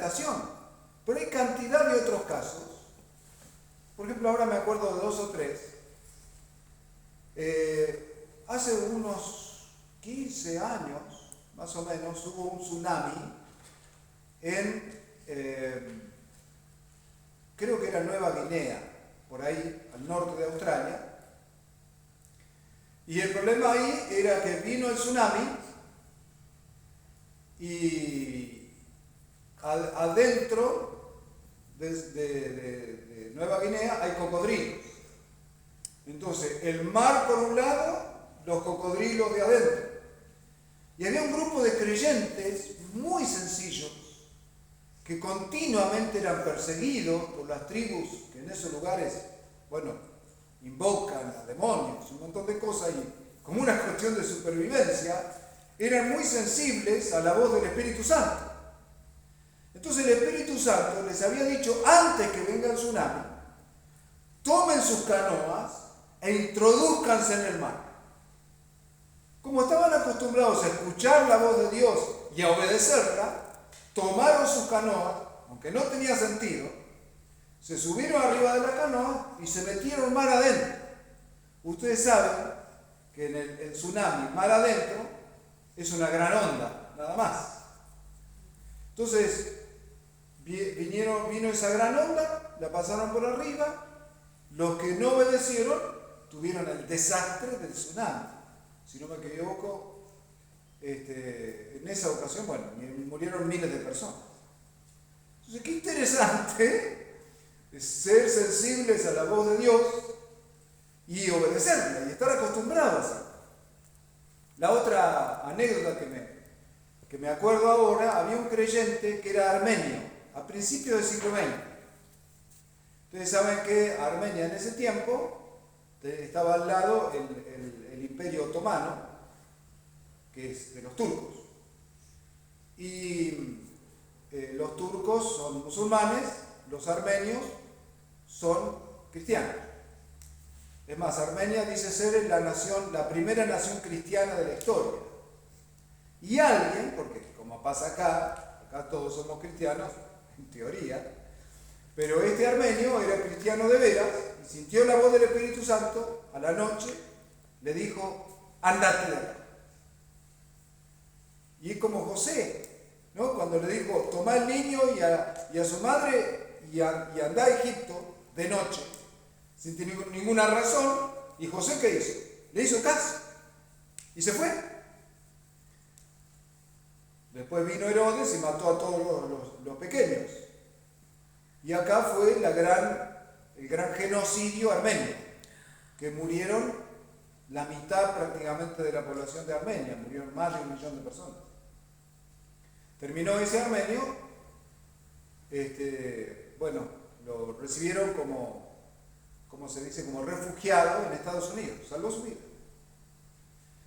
tentación. Pero hay cantidad de otros casos. Por ejemplo, ahora me acuerdo de 2 o 3. Hace unos 15 años, más o menos, hubo un tsunami en, creo que era Nueva Guinea, por ahí al norte de Australia. Y el problema ahí era que vino el tsunami y adentro de Nueva Guinea hay cocodrilos. Entonces, el mar por un lado, los cocodrilos de adentro. Y había un grupo de creyentes muy sencillos que continuamente eran perseguidos por las tribus que en esos lugares, bueno, invocan a demonios, un montón de cosas, y como una cuestión de supervivencia, eran muy sensibles a la voz del Espíritu Santo. Entonces el Espíritu Santo les había dicho, antes que venga el tsunami, tomen sus canoas e introduzcanse en el mar. Como estaban acostumbrados a escuchar la voz de Dios y a obedecerla, tomaron sus canoas, aunque no tenía sentido, se subieron arriba de la canoa y se metieron mar adentro. Ustedes saben que en el tsunami, mar adentro, es una gran onda, nada más. Entonces, vino esa gran onda, la pasaron por arriba, los que no obedecieron tuvieron el desastre del tsunami. Si no me equivoco, en esa ocasión, bueno, murieron miles de personas. Entonces, qué interesante es ser sensibles a la voz de Dios y obedecerla y estar acostumbrados a hacerlo. La otra anécdota que me acuerdo ahora, había un creyente que era armenio, a principios del siglo XX. Ustedes saben que Armenia en ese tiempo estaba al lado el Imperio Otomano, que es de los turcos. Y los turcos son musulmanes, los armenios son cristianos. Es más, Armenia dice ser la primera nación cristiana de la historia. Y alguien, porque como pasa acá todos somos cristianos, en teoría, pero este armenio era cristiano de veras y sintió la voz del Espíritu Santo a la noche, le dijo, andate de acá. Y es como José, ¿no? Cuando le dijo, toma al niño y a su madre y andá a Egipto de noche, sin tener ninguna razón. ¿Y José qué hizo? Le hizo caso y se fue. Después vino Herodes y mató a todos los pequeños. Y acá fue el gran genocidio armenio, que murieron la mitad prácticamente de la población de Armenia, murieron más de 1 millón de personas. Terminó ese armenio, bueno, lo recibieron como se dice, como refugiado en Estados Unidos, salvó su vida.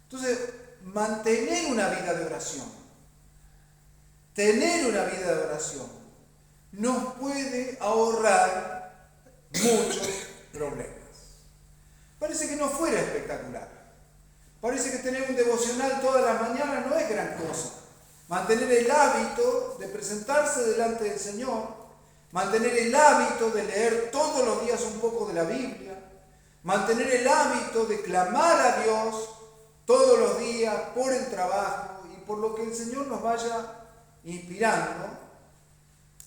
Entonces, mantener una vida de oración, tener una vida de oración, nos puede ahorrar muchos problemas. Parece que no fuera espectacular. Parece que tener un devocional todas las mañanas no es gran cosa. Mantener el hábito de presentarse delante del Señor, mantener el hábito de leer todos los días un poco de la Biblia, mantener el hábito de clamar a Dios todos los días por el trabajo y por lo que el Señor nos vaya inspirando,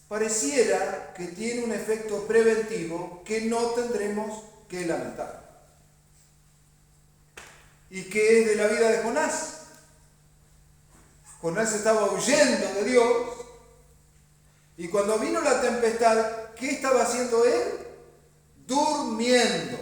pareciera que tiene un efecto preventivo que no tendremos que lamentar. ¿Y qué es de la vida de Jonás? Jonás estaba huyendo de Dios y cuando vino la tempestad, ¿qué estaba haciendo él? Durmiendo.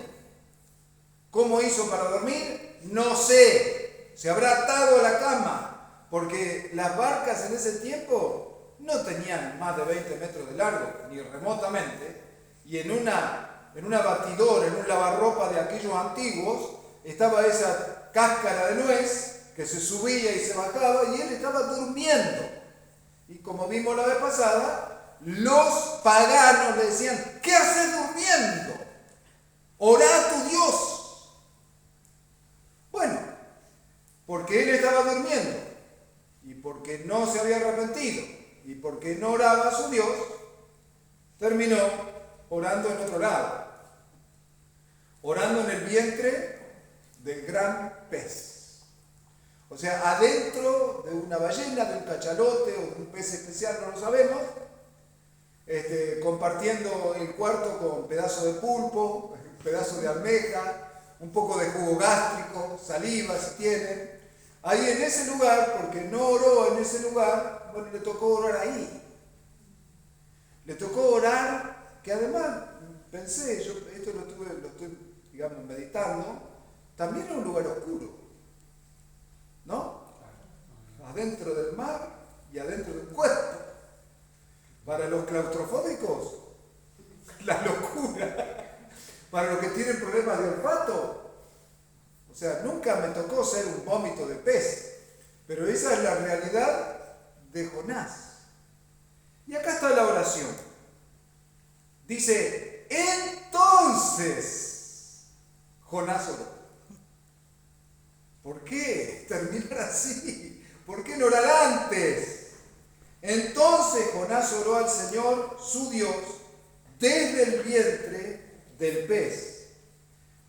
¿Cómo hizo para dormir? No sé. Se habrá atado a la cama, porque las barcas en ese tiempo no tenían más de 20 metros de largo, ni remotamente, y en una batidora, en un lavarropa de aquellos antiguos, estaba esa cáscara de nuez que se subía y se bajaba, y él estaba durmiendo. Y como vimos la vez pasada, los paganos le decían, ¿qué haces durmiendo? Orá a tu Dios. Bueno, porque él estaba durmiendo y porque no se había arrepentido y porque no oraba a su Dios, terminó orando en otro lado, orando en el vientre del gran pez. O sea, adentro de una ballena, de un cachalote o de un pez especial, no lo sabemos, compartiendo el cuarto con pedazos de pulpo, pedazos de almeja, un poco de jugo gástrico, saliva si tienen. Ahí en ese lugar, porque no oró en ese lugar, bueno, le tocó orar ahí. Le tocó orar, que además, pensé, yo esto lo estoy, digamos, meditando, también es un lugar oscuro, ¿no? Adentro del mar y adentro del cuerpo. Para los claustrofóbicos, la locura. Para los que tienen problemas de olfato, o sea, nunca me tocó ser un vómito de pez, pero esa es la realidad de Jonás. Y acá está la oración. Dice, entonces Jonás oró. ¿Por qué terminar así? ¿Por qué no orar antes? Entonces Jonás oró al Señor, su Dios, desde el vientre del pez.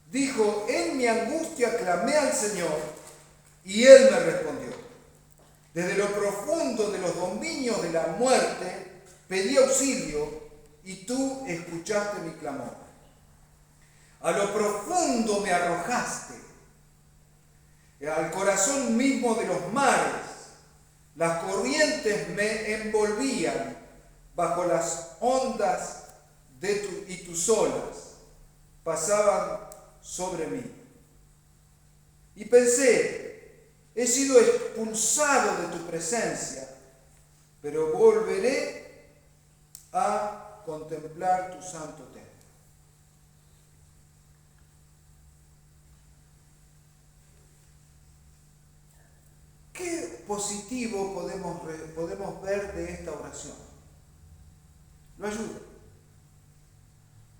Dijo, en mi angustia clamé al Señor y Él me respondió. Desde lo profundo de los dominios de la muerte pedí auxilio y tú escuchaste mi clamor. A lo profundo me arrojaste, al corazón mismo de los mares. Las corrientes me envolvían bajo las ondas y tus olas pasaban sobre mí. Y pensé, he sido expulsado de tu presencia, pero volveré a contemplar tu santo templo. ¿Qué positivo podemos ver de esta oración? Lo ayuda.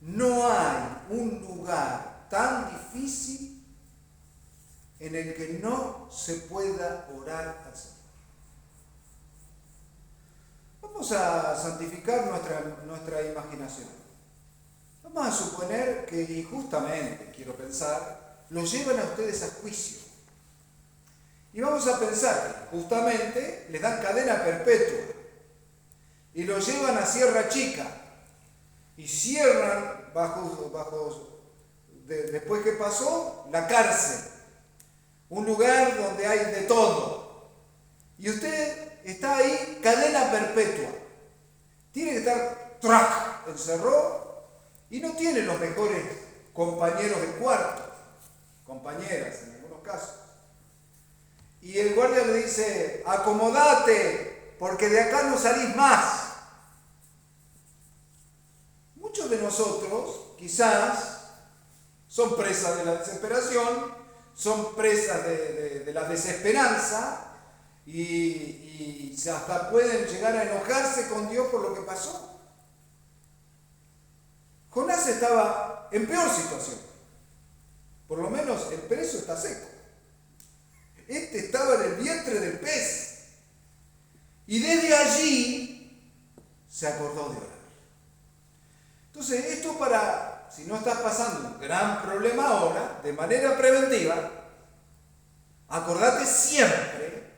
No hay un lugar tan difícil en el que no se pueda orar al Señor. Vamos a santificar nuestra imaginación. Vamos a suponer que injustamente, quiero pensar, lo llevan a ustedes a juicio. Y vamos a pensar que justamente les dan cadena perpetua y lo llevan a Sierra Chica y cierran después que pasó, la cárcel, un lugar donde hay de todo. Y usted está ahí, cadena perpetua. Tiene que estar encerrado y no tiene los mejores compañeros de cuarto, compañeras en algunos casos. Y el guardia le dice, acomodate, porque de acá no salís más. Muchos de nosotros, quizás, son presas de la desesperación, son presas de la desesperanza y hasta pueden llegar a enojarse con Dios por lo que pasó. Jonás estaba en peor situación. Por lo menos el preso está seco. Este estaba en el vientre del pez. Y desde allí se acordó de orar. Entonces, esto si no estás pasando un gran problema ahora, de manera preventiva, acordate siempre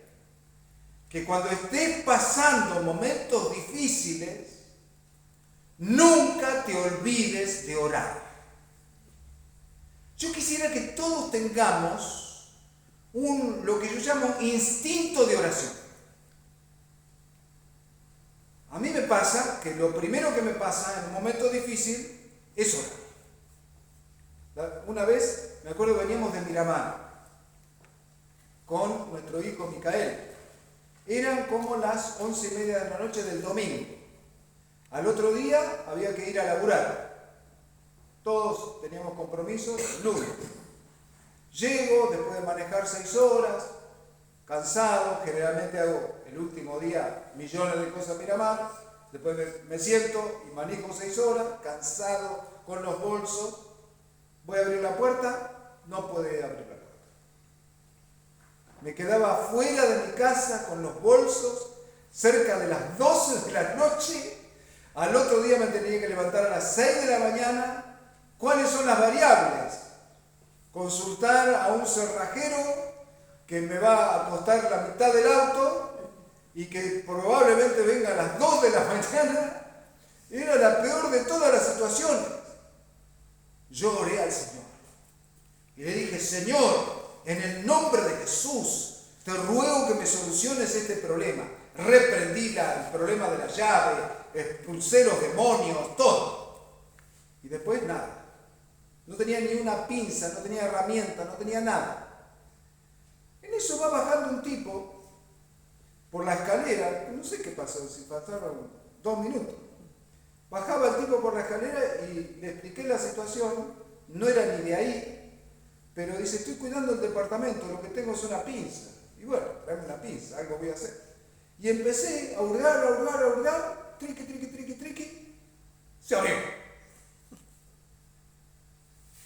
que cuando estés pasando momentos difíciles, nunca te olvides de orar. Yo quisiera que todos tengamos lo que yo llamo instinto de oración. A mí me pasa que lo primero que me pasa en un momento difícil es orar. Una vez, me acuerdo, veníamos de Miramar con nuestro hijo Micael. Eran como las 11:30 de la noche del domingo. Al otro día había que ir a laburar. Todos teníamos compromisos el lunes. Llego, después de manejar 6 horas, cansado, generalmente hago el último día millones de cosas en Miramar, después me siento y manejo 6 horas, cansado, con los bolsos, voy a abrir la puerta, no puede abrir la puerta. Me quedaba fuera de mi casa con los bolsos, cerca de las 12 de la noche, al otro día me tenía que levantar a las 6 de la mañana. ¿Cuáles son las variables? Consultar a un cerrajero que me va a costar la mitad del auto y que probablemente venga a las 2 de la mañana. Era la peor de todas las situaciones. Yo oré al Señor y le dije: Señor, en el nombre de Jesús, te ruego que me soluciones este problema. Reprendí el problema de la llave, expulsé los demonios, todo. Y después nada. No tenía ni una pinza, no tenía herramienta, no tenía nada. En eso va bajando un tipo por la escalera. No sé qué pasó, si pasaron 2 minutos. Bajaba el tipo por la escalera y le expliqué la situación. No era ni de ahí, pero dice: estoy cuidando el departamento, lo que tengo es una pinza. Y bueno, tráeme una pinza, algo voy a hacer. Y empecé a hurgar, triqui, se abrió.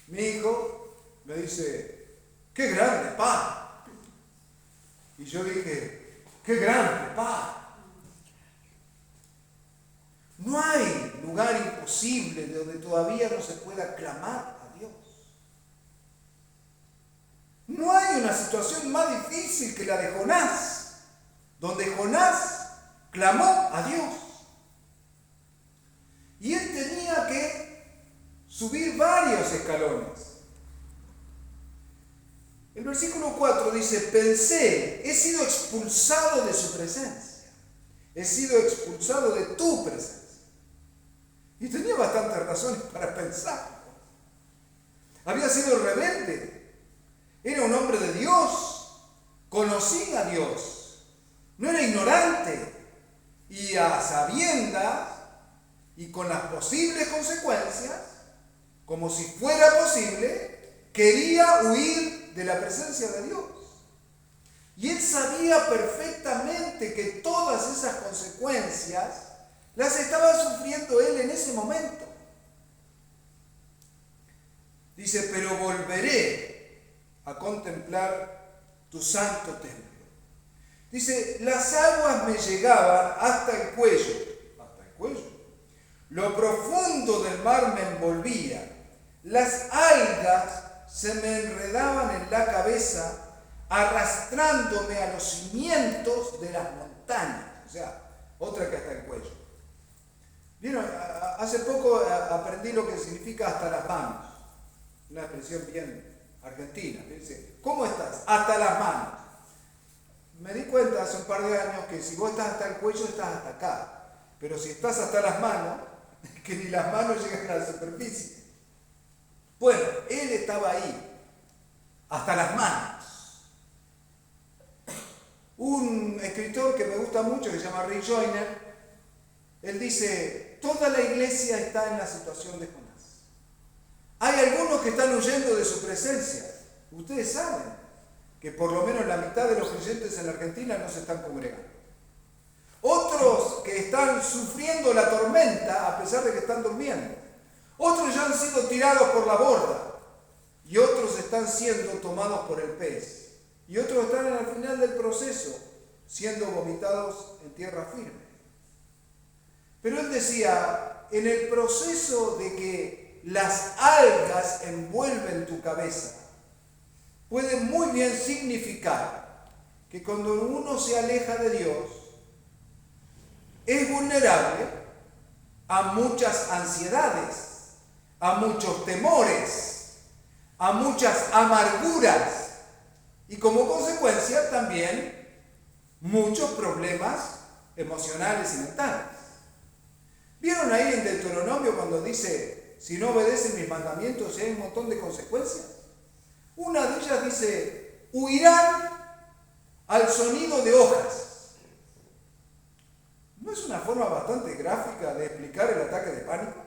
Mi hijo me dice: ¡qué grande, pa! Y yo dije: ¡qué grande, pa! No hay lugar imposible donde todavía no se pueda clamar a Dios. No hay una situación más difícil que la de Jonás, donde Jonás clamó a Dios. Y él tenía que subir varios escalones. El versículo 4 dice: pensé, he sido expulsado de su presencia. He sido expulsado de tu presencia. Y tenía bastantes razones para pensar. Había sido rebelde. Era un hombre de Dios. Conocía a Dios. No era ignorante. Y a sabiendas y con las posibles consecuencias, como si fuera posible, quería huir de la presencia de Dios. Y él sabía perfectamente que todas esas consecuencias las estaba sufriendo él en ese momento. Dice: pero volveré a contemplar tu santo templo. Dice: las aguas me llegaban hasta el cuello. Hasta el cuello. Lo profundo del mar me envolvía. Las algas se me enredaban en la cabeza, arrastrándome a los cimientos de las montañas. O sea, otra que hasta el cuello. ¿Vieron? Hace poco aprendí lo que significa hasta las manos. Una expresión bien argentina. Dice: ¿cómo estás? Hasta las manos. Me di cuenta hace un par de años que si vos estás hasta el cuello, estás hasta acá. Pero si estás hasta las manos, que ni las manos llegan a la superficie. Bueno, él estaba ahí, hasta las manos. Un escritor que me gusta mucho, que se llama Rick Joyner, él dice: toda la iglesia está en la situación de Jonás. Hay algunos que están huyendo de su presencia. Ustedes saben que por lo menos la mitad de los creyentes en la Argentina no se están congregando. Otros que están sufriendo la tormenta a pesar de que están durmiendo. Otros ya han sido tirados por la borda. Y otros están siendo tomados por el pez. Y otros están al final del proceso siendo vomitados en tierra firme. Pero él decía: en el proceso de que las algas envuelven tu cabeza, puede muy bien significar que cuando uno se aleja de Dios, es vulnerable a muchas ansiedades, a muchos temores, a muchas amarguras y como consecuencia también muchos problemas emocionales y mentales. ¿Vieron ahí en Deuteronomio cuando dice: si no obedecen mis mandamientos, hay un montón de consecuencias? Una de ellas dice: huirán al sonido de hojas. ¿No es una forma bastante gráfica de explicar el ataque de pánico?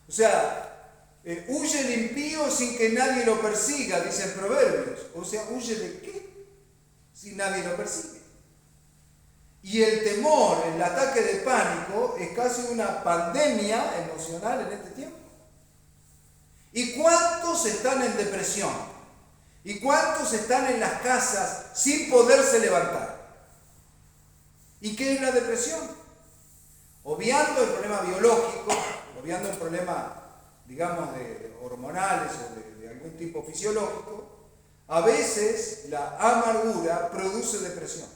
O sea, huye el impío sin que nadie lo persiga, dicen Proverbios. O sea, ¿huye de qué? Si nadie lo persigue. Y el temor, el ataque de pánico, es casi una pandemia emocional en este tiempo. ¿Y cuántos están en depresión? ¿Y cuántos están en las casas sin poderse levantar? ¿Y qué es la depresión? Obviando el problema biológico, obviando un problema, digamos, de hormonales o de algún tipo fisiológico, a veces la amargura produce depresión.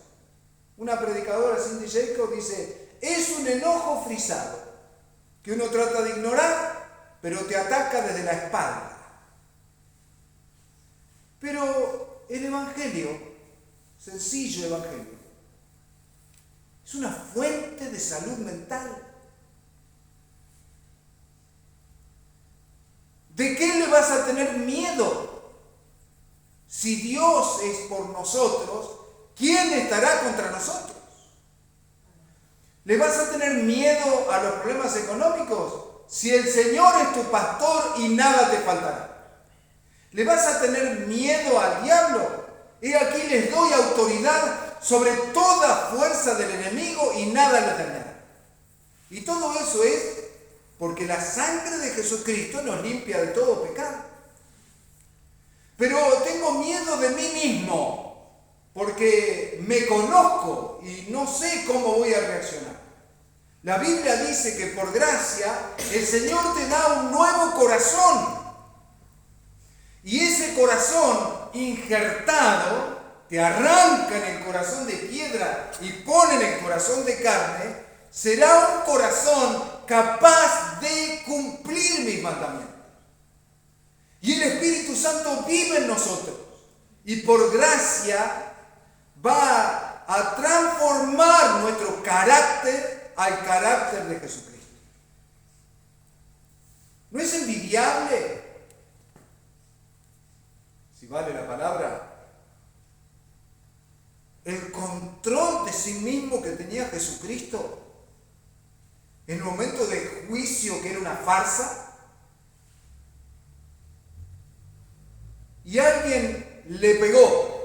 Una predicadora, Cindy Jacobs, dice, es un enojo frisado que uno trata de ignorar, pero te ataca desde la espalda. Pero el Evangelio, sencillo Evangelio, es una fuente de salud mental. ¿De qué le vas a tener miedo? Si Dios es por nosotros, ¿quién estará contra nosotros? ¿Le vas a tener miedo a los problemas económicos? Si el Señor es tu pastor y nada te faltará. ¿Le vas a tener miedo al diablo? He aquí les doy autoridad sobre toda fuerza del enemigo y nada les dañará. Y todo eso es porque la sangre de Jesucristo nos limpia de todo pecado. Pero tengo miedo de mí mismo, porque me conozco y no sé cómo voy a reaccionar. La Biblia dice que por gracia el Señor te da un nuevo corazón. Y ese corazón injertado, te arranca en el corazón de piedra y pone en el corazón de carne, será un corazón capaz de cumplir mis mandamientos. Y el Espíritu Santo vive en nosotros. Y por gracia va a transformar nuestro carácter al carácter de Jesucristo. ¿No es envidiable, si vale la palabra, el control de sí mismo que tenía Jesucristo en el momento de juicio, que era una farsa? Y alguien le pegó,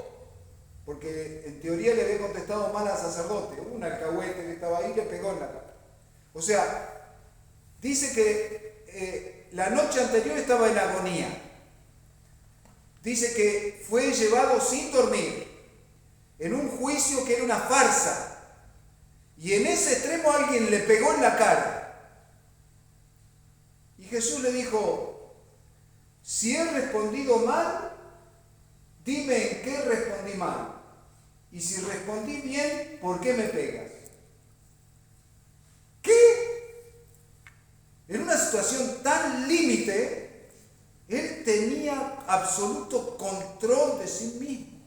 porque en teoría le había contestado mal al sacerdote, un alcahuete que estaba ahí le pegó en la cara. O sea, dice que la noche anterior estaba en agonía. Dice que fue llevado sin dormir, en un juicio que era una farsa. Y en ese extremo alguien le pegó en la cara. Y Jesús le dijo, si he respondido mal, dime en qué respondí mal. Y si respondí bien, ¿por qué me pegas? ¿Qué? En una situación tan límite, él tenía absoluto control de sí mismo.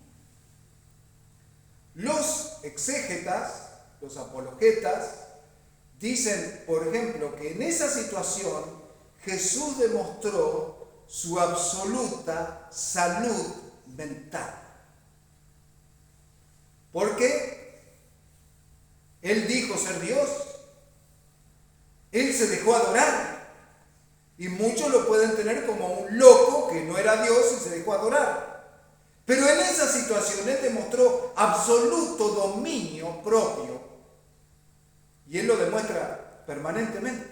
Los exégetas, los apologetas, dicen, por ejemplo, que en esa situación Jesús demostró su absoluta salud mental. Porque él dijo ser Dios. Él se dejó adorar. Y muchos lo pueden tener como un loco que no era Dios y se dejó adorar. Pero en esa situación él demostró absoluto dominio propio. Y él lo demuestra permanentemente.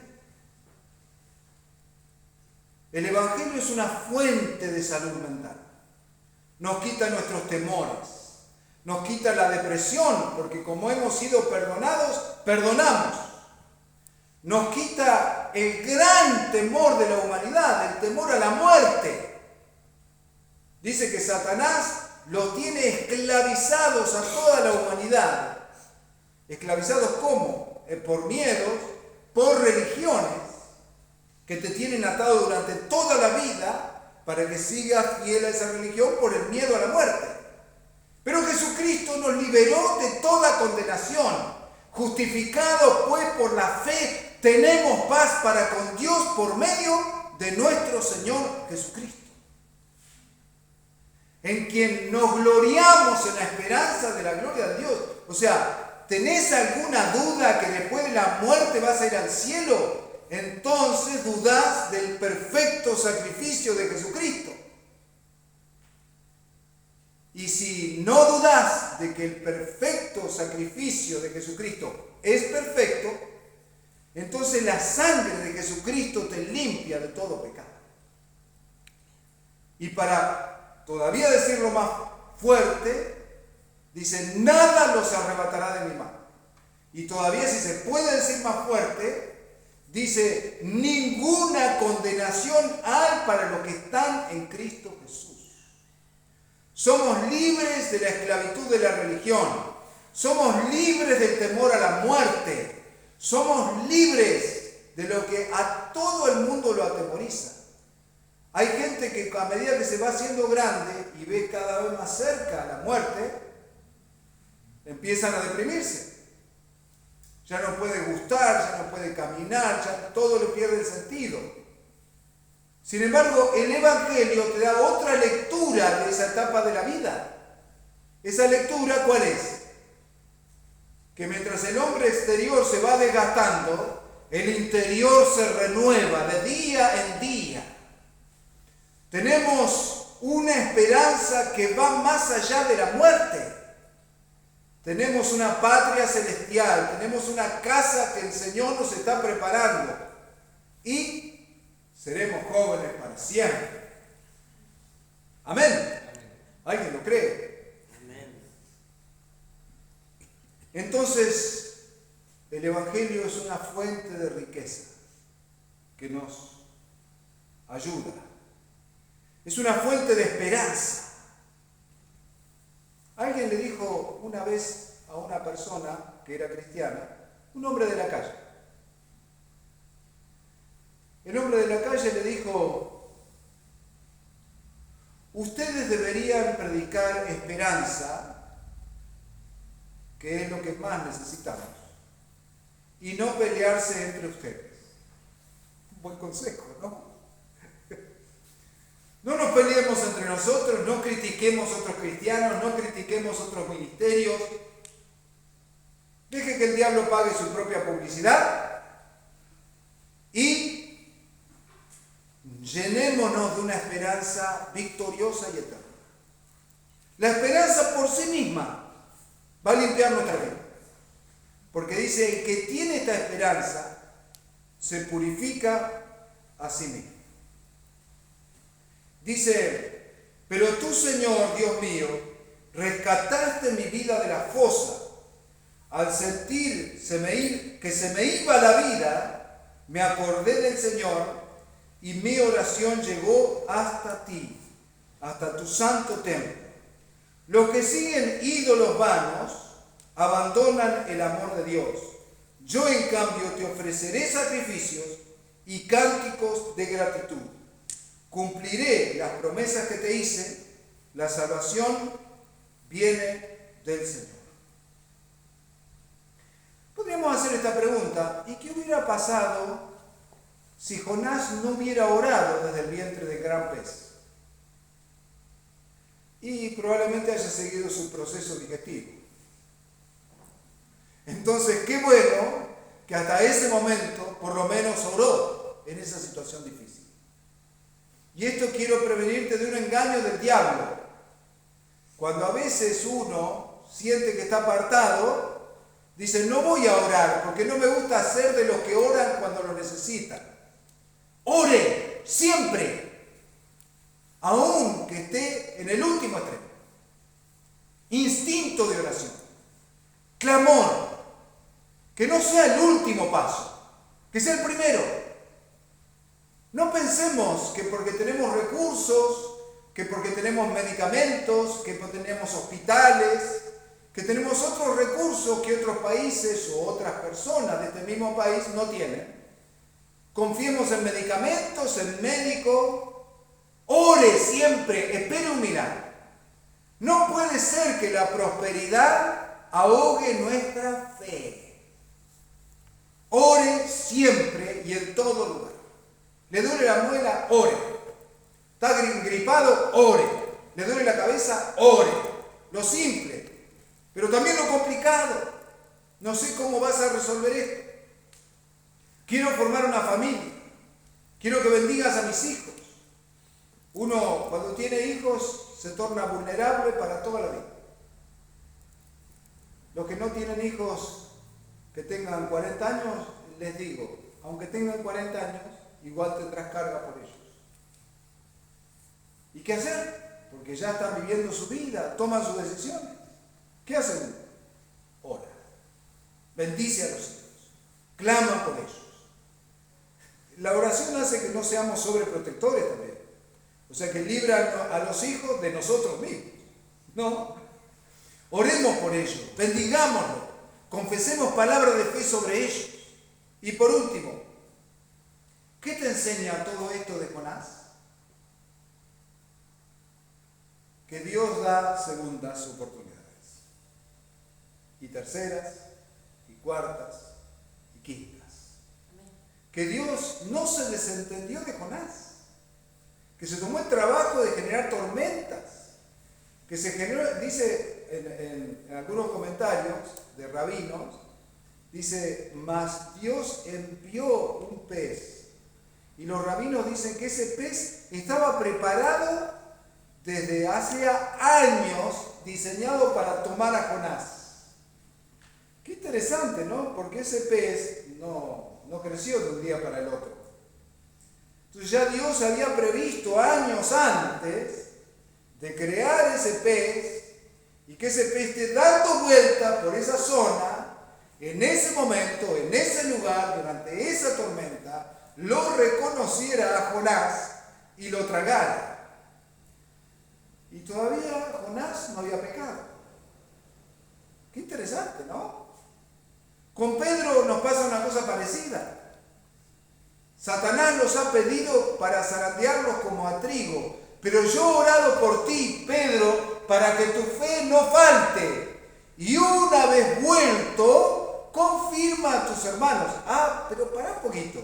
El Evangelio es una fuente de salud mental. Nos quita nuestros temores. Nos quita la depresión, porque como hemos sido perdonados, perdonamos. Nos quita el gran temor de la humanidad, el temor a la muerte. Dice que Satanás los tiene esclavizados a toda la humanidad. ¿Esclavizados cómo? Por miedos, por religiones que te tienen atado durante toda la vida para que sigas fiel a esa religión por el miedo a la muerte. Pero Jesucristo nos liberó de toda condenación. Justificados pues por la fe, tenemos paz para con Dios por medio de nuestro Señor Jesucristo, en quien nos gloriamos en la esperanza de la gloria de Dios. O sea, ¿tenés alguna duda que después de la muerte vas a ir al cielo? Entonces dudás del perfecto sacrificio de Jesucristo. Y si no dudás de que el perfecto sacrificio de Jesucristo es perfecto, entonces la sangre de Jesucristo te limpia de todo pecado. Y para todavía decirlo más fuerte, dice, nada los arrebatará de mi mano. Y todavía, si se puede decir más fuerte, dice, ninguna condenación hay para los que están en Cristo Jesús. Somos libres de la esclavitud de la religión. Somos libres del temor a la muerte. Somos libres de lo que a todo el mundo lo atemoriza. Hay gente que a medida que se va haciendo grande y ve cada vez más cerca la muerte, empiezan a deprimirse. Ya no puede gustar, ya no puede caminar, ya todo le pierde el sentido. Sin embargo, el Evangelio te da otra lectura de esa etapa de la vida. ¿Esa lectura cuál es? Que mientras el hombre exterior se va desgastando, el interior se renueva de día en día. Tenemos una esperanza que va más allá de la muerte. Tenemos una patria celestial, tenemos una casa que el Señor nos está preparando y seremos jóvenes para siempre. Amén. ¿Alguien lo cree? Amén. Entonces, el Evangelio es una fuente de riqueza que nos ayuda. Es una fuente de esperanza. Alguien le dijo una vez a una persona que era cristiana, un hombre de la calle. El hombre de la calle le dijo, ustedes deberían predicar esperanza, que es lo que más necesitamos, y no pelearse entre ustedes. Un buen consejo, ¿no? No nos peleemos entre nosotros, no critiquemos a otros cristianos, no critiquemos otros ministerios. Deje que el diablo pague su propia publicidad y llenémonos de una esperanza victoriosa y eterna. La esperanza por sí misma va a limpiar nuestra vida. Porque dice, el que tiene esta esperanza se purifica a sí mismo. Dice, pero tú, Señor, Dios mío, rescataste mi vida de la fosa. Al sentir que se me iba la vida, me acordé del Señor y mi oración llegó hasta ti, hasta tu santo templo. Los que siguen ídolos vanos abandonan el amor de Dios. Yo, en cambio, te ofreceré sacrificios y cánticos de gratitud. Cumpliré las promesas que te hice, la salvación viene del Señor. Podríamos hacer esta pregunta, ¿y qué hubiera pasado si Jonás no hubiera orado desde el vientre del gran pez? Y probablemente haya seguido su proceso digestivo. Entonces, qué bueno que hasta ese momento por lo menos oró en esa situación difícil. Y esto quiero prevenirte de un engaño del diablo. Cuando a veces uno siente que está apartado, dice, no voy a orar porque no me gusta ser de los que oran cuando lo necesitan. Ore siempre, aun que esté en el último extremo. Instinto de oración, clamor, que no sea el último paso, que sea el primero. No pensemos que porque tenemos recursos, que porque tenemos medicamentos, que porque tenemos hospitales, que tenemos otros recursos que otros países o otras personas de este mismo país no tienen. Confiemos en medicamentos, en médicos. Ore siempre, espere un milagro. No puede ser que la prosperidad ahogue nuestra fe. Ore siempre y en todo lugar. ¿Le duele la muela? Ore. ¿Está gripado? Ore. ¿Le duele la cabeza? Ore. Lo simple, pero también lo complicado. No sé cómo vas a resolver esto. Quiero formar una familia. Quiero que bendigas a mis hijos. Uno, cuando tiene hijos, se torna vulnerable para toda la vida. Los que no tienen hijos que tengan 40 años, les digo, aunque tengan 40 años, igual tendrás carga por ellos. ¿Y qué hacer? Porque ya están viviendo su vida, toman sus decisiones. ¿Qué hacen? Ora. bendice a los hijos, clama por ellos. La oración hace que no seamos sobreprotectores también. O sea, que libra a los hijos de nosotros mismos. No. Oremos por ellos, bendigámoslos, confesemos palabras de fe sobre ellos. Y por último, ¿qué te enseña todo esto de Jonás? Que Dios da segundas oportunidades. Y terceras, y cuartas, y quintas. Que Dios no se desentendió de Jonás. Que se tomó el trabajo de generar tormentas. Que se generó, dice en algunos comentarios de rabinos, dice, mas Dios envió un pez. Y los rabinos dicen que ese pez estaba preparado desde hace años, diseñado para tomar a Jonás. Qué interesante, ¿no? Porque ese pez no creció de un día para el otro. Entonces ya Dios había previsto años antes de crear ese pez y que ese pez esté dando vuelta por esa zona, en ese momento, en ese lugar, durante esa tormenta, lo reconociera a Jonás y lo tragara. Y todavía Jonás no había pecado. Qué interesante, ¿no? Con Pedro nos pasa una cosa parecida. Satanás los ha pedido para zarandearlos como a trigo. Pero yo he orado por ti, Pedro, para que tu fe no falte. Y una vez vuelto, confirma a tus hermanos. Pero pará un poquito.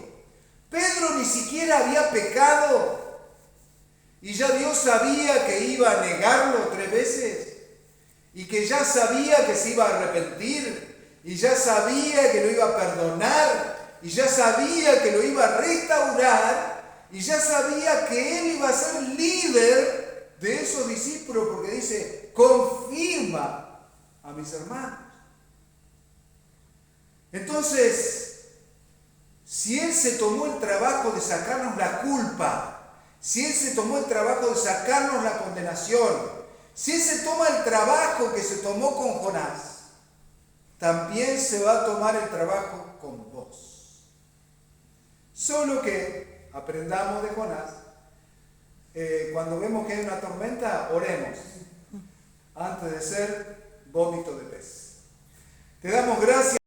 Pedro ni siquiera había pecado. Y ya Dios sabía que iba a negarlo 3 veces. Y que ya sabía que se iba a arrepentir. Y ya sabía que lo iba a perdonar. Y ya sabía que lo iba a restaurar. Y ya sabía que él iba a ser líder de esos discípulos, porque dice, confirma a mis hermanos. Entonces, si él se tomó el trabajo de sacarnos la culpa, si él se tomó el trabajo de sacarnos la condenación, si él se toma el trabajo que se tomó con Jonás, también se va a tomar el trabajo con vos. Solo que aprendamos de Jonás. Cuando vemos que hay una tormenta, oremos antes de ser vómito de pez. Te damos gracias.